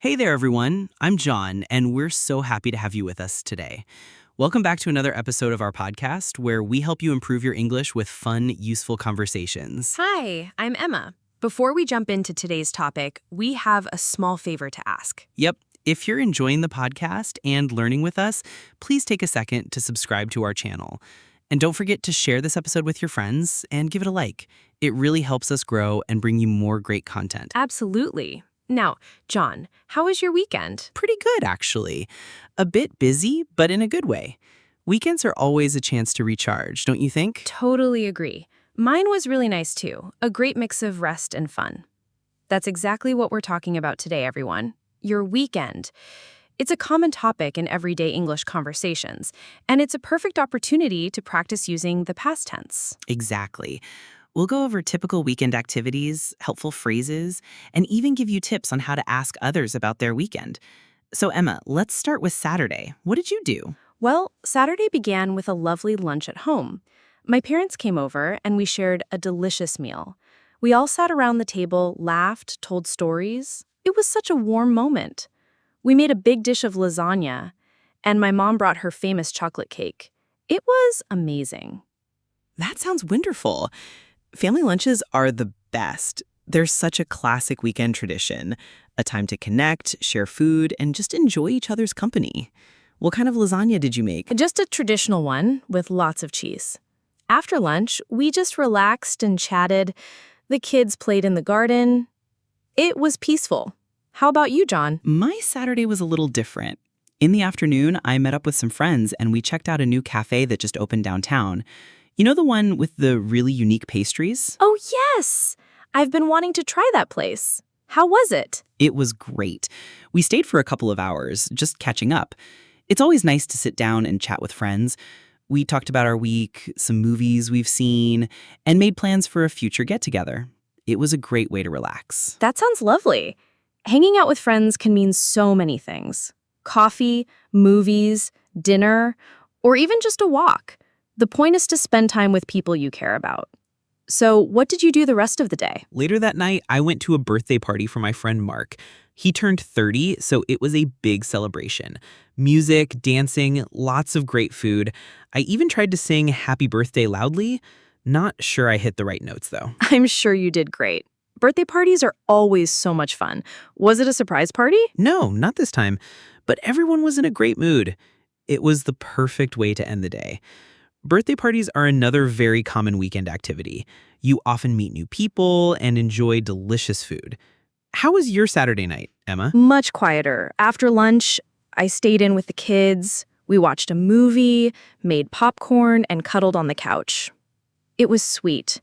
Hey there, everyone. I'm John, and we're so happy to have you with us today. Welcome back to another episode of our podcast where we help you improve your English with fun, useful conversations. Hi, I'm Emma. Before we jump into today's topic, we have a small favor to ask. Yep, if you're enjoying the podcast and learning with us, please take a second to subscribe to our channel. And don't forget to share this episode with your friends and give it a like. It really helps us grow and bring you more great content. Absolutely. Now, John, how was your weekend? Pretty good, actually. A bit busy, but in a good way. Weekends are always a chance to recharge, don't you think? Totally agree. Mine was really nice too. A great mix of rest and fun. That's exactly what we're talking about today, everyone. Your weekend. It's a common topic in everyday English conversations, and it's a perfect opportunity to practice using the past tense. Exactly. We'll go over typical weekend activities, helpful phrases, and even give you tips on how to ask others about their weekend. So, Emma, let's start with Saturday. What did you do? Well, Saturday began with a lovely lunch at home. My parents came over and we shared a delicious meal. We all sat around the table, laughed, told stories. It was such a warm moment. We made a big dish of lasagna, and my mom brought her famous chocolate cake. It was amazing. That sounds wonderful. Family lunches are the best. They're such a classic weekend tradition, a time to connect, share food, and just enjoy each other's company. What kind of lasagna did you make? Just a traditional one with lots of cheese. After lunch, we just relaxed and chatted. The kids played in the garden. It was peaceful. How about you, John? My Saturday was a little different. In the afternoon, I met up with some friends and we checked out a new cafe that just opened downtown. You know the one with the really unique pastries? Oh, yes! I've been wanting to try that place. How was it? It was great. We stayed for a couple of hours, just catching up. It's always nice to sit down and chat with friends. We talked about our week, some movies we've seen, and made plans for a future get-together. It was a great way to relax. That sounds lovely. Hanging out with friends can mean so many things. Coffee, movies, dinner, or even just a walk. The point is to spend time with people you care about. So, what did you do the rest of the day? Later that night, I went to a birthday party for my friend Mark. He turned 30, so it was a big celebration. Music, dancing, lots of great food. I even tried to sing Happy Birthday loudly. Not sure I hit the right notes, though. I'm sure you did great. Birthday parties are always so much fun. Was it a surprise party? No, not this time. But everyone was in a great mood. It was the perfect way to end the day. Birthday parties are another very common weekend activity. You often meet new people and enjoy delicious food. How was your Saturday night, Emma? Much quieter. After lunch, I stayed in with the kids. We watched a movie, made popcorn, and cuddled on the couch. It was sweet.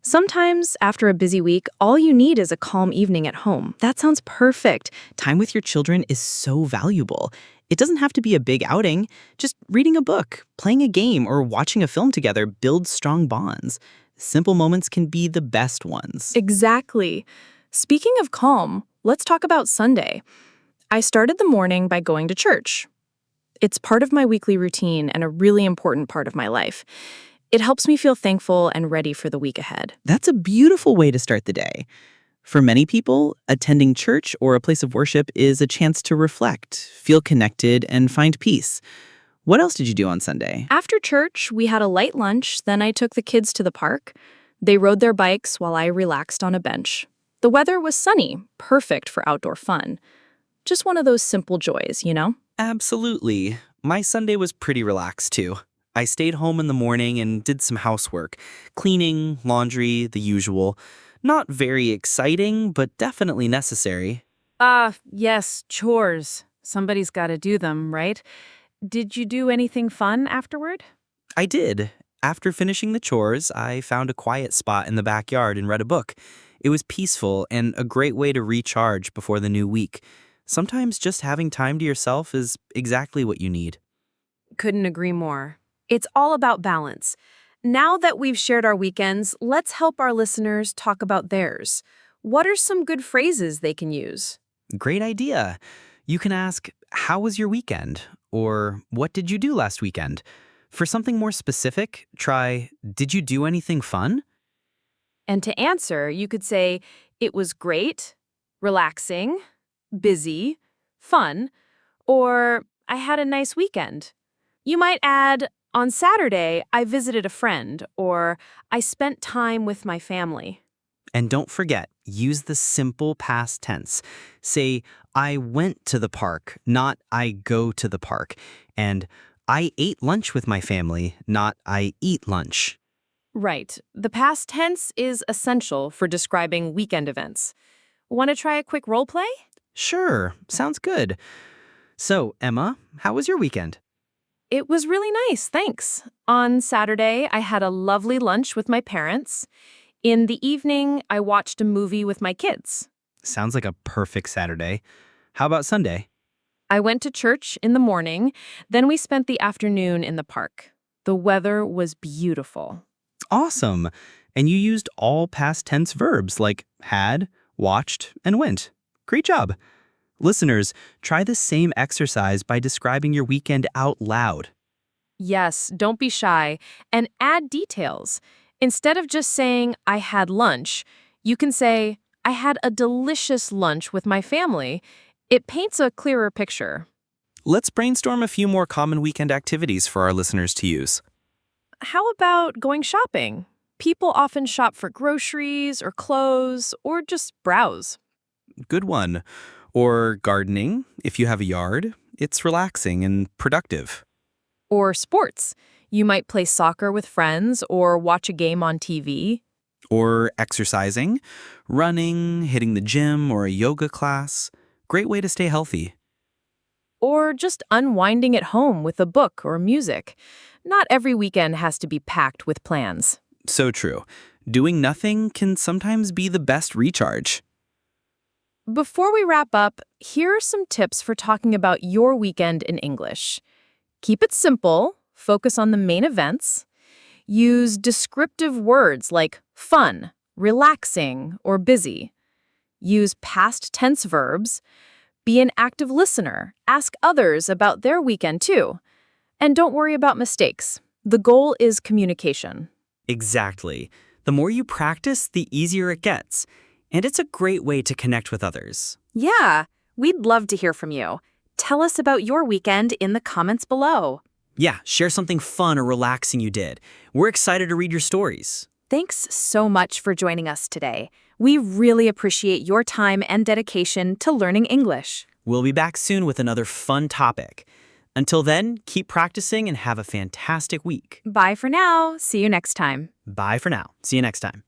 Sometimes, after a busy week, all you need is a calm evening at home. That sounds perfect. Time with your children is so valuable. It doesn't have to be a big outing. Just reading a book, playing a game, or watching a film together builds strong bonds. Simple moments can be the best ones. Exactly. Speaking of calm, let's talk about Sunday. I started the morning by going to church. It's part of my weekly routine and a really important part of my life. It helps me feel thankful and ready for the week ahead. That's a beautiful way to start the day. For many people, attending church or a place of worship is a chance to reflect, feel connected, and find peace. What else did you do on Sunday? After church, we had a light lunch, then I took the kids to the park. They rode their bikes while I relaxed on a bench. The weather was sunny, perfect for outdoor fun. Just one of those simple joys, you know? Absolutely. My Sunday was pretty relaxed, too. I stayed home in the morning and did some housework. Cleaning, laundry, the usual. Not very exciting, but definitely necessary. Yes, chores. Somebody's got to do them, right? Did you do anything fun afterward? I did. After finishing the chores, I found a quiet spot in the backyard and read a book. It was peaceful and a great way to recharge before the new week. Sometimes just having time to yourself is exactly what you need. Couldn't agree more. It's all about balance. Now that we've shared our weekends, let's help our listeners talk about theirs. What are some good phrases they can use? Great idea. You can ask, how was your weekend? Or what did you do last weekend? For something more specific, try, did you do anything fun? And to answer, you could say, it was great, relaxing, busy, fun, or I had a nice weekend. You might add, on Saturday, I visited a friend, or I spent time with my family. And don't forget, use the simple past tense. Say, I went to the park, not I go to the park. And I ate lunch with my family, not I eat lunch. Right. The past tense is essential for describing weekend events. Want to try a quick role play? Sure, sounds good. So, Emma, how was your weekend? It was really nice, thanks. On Saturday, I had a lovely lunch with my parents. In the evening, I watched a movie with my kids. Sounds like a perfect Saturday. How about Sunday? I went to church in the morning, then we spent the afternoon in the park. The weather was beautiful. Awesome. And you used all past tense verbs like had, watched, and went. Great job. Listeners, try the same exercise by describing your weekend out loud. Yes, don't be shy, and add details. Instead of just saying, I had lunch, you can say, I had a delicious lunch with my family. It paints a clearer picture. Let's brainstorm a few more common weekend activities for our listeners to use. How about going shopping? People often shop for groceries or clothes or just browse. Good one. Or gardening, if you have a yard. It's relaxing and productive. Or sports. You might play soccer with friends or watch a game on TV. Or exercising, running, hitting the gym, or a yoga class. Great way to stay healthy. Or just unwinding at home with a book or music. Not every weekend has to be packed with plans. So true. Doing nothing can sometimes be the best recharge. Before we wrap up, here are some tips for talking about your weekend in English. Keep it simple, focus on the main events. Use descriptive words like fun, relaxing, or busy. Use past tense verbs. Be an active listener. Ask others about their weekend too. And don't worry about mistakes. The goal is communication. Exactly. The more you practice, the easier it gets. And it's a great way to connect with others. Yeah, we'd love to hear from you. Tell us about your weekend in the comments below. Yeah, share something fun or relaxing you did. We're excited to read your stories. Thanks so much for joining us today. We really appreciate your time and dedication to learning English. We'll be back soon with another fun topic. Until then, keep practicing and have a fantastic week. Bye for now. See you next time. Bye for now. See you next time.